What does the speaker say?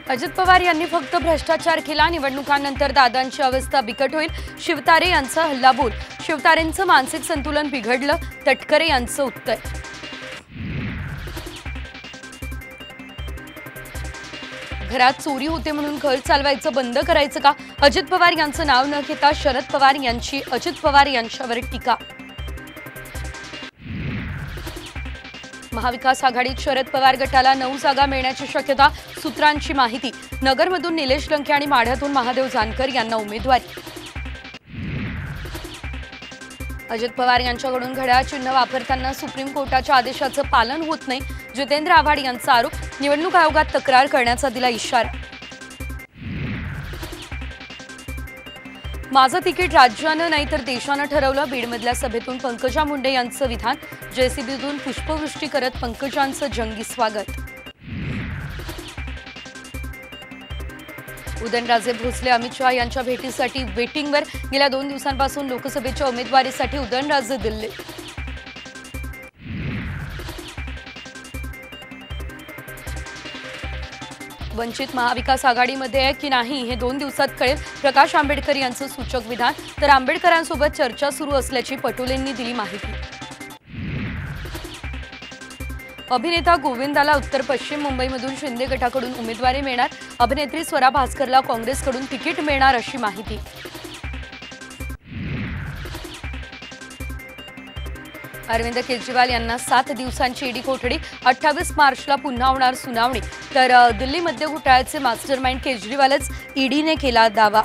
अजित पवार यांनी फक्त भ्रष्टाचार केला, निवडणुकांनंतर दादांची अवस्था बिकट होईल. शिवतारे यांचा हल्लाबोल. शिवतारेंचं मानसिक संतुलन बिघडलं, तटकरे यांचं उत्तर. घरात चोरी होते म्हणून घर चालवायचं बंद करायचं का? अजित पवार यांचं नाव न घेता शरद पवार यांची अजित पवार यांच्यावर टीका. महाविकास आघाडीत शरद पवार गटाला 9 जागा मिळण्याची शक्यता. सूत्रांची माहिती. नगरमधून निलेश लंके आणि माढ्यातून महादेव जानकर यांना उमेदवारी. अजित पवार यांच्याकडून घड्याळ चिन्ह वापरताना सुप्रीम कोर्टाच्या आदेशाचं पालन होत नाही. जितेंद्र आव्हाड यांचा आरोप. निवडणूक आयोगात तक्रार करण्याचा दिला इशारा. माझं तिकीट राज्यानं नाही तर देशानं ठरवलं. बीडमधल्या सभेतून पंकजा मुंडे यांचं विधान. जेसीबीतून पुष्पवृष्टी करत पंकजांचं जंगी स्वागत. उदयनराजे भोसले अमित शहा यांच्या भेटीसाठी वेटिंगवर. गेल्या 2 दिवसांपासून लोकसभेच्या उमेदवारीसाठी उदयनराजे दिल्लीत. वंचित महाविकास आघाडीमध्ये आहे की नाही हे 2 दिवसात कळेल. प्रकाश आंबेडकर यांचं सूचक विधान. तर आंबेडकरांसोबत चर्चा सुरू असल्याची पटोलेंनी दिली माहिती. अभिनेता गोविंदाला उत्तर पश्चिम मुंबईमधून शिंदे गटाकडून उमेदवारी मिळणार. अभिनेत्री स्वरा भास्करला काँग्रेसकडून तिकीट मिळणार अशी माहिती. अरविंद केजरीवाल यांना 7 दिवसांची ईडी कोठडी. 28 मार्चला पुन्हा होणार सुनावणी. तर दिल्ली मद्य घोटाळ्याचे मास्टरमाइंड केजरीवालच, ईडीने केला दावा.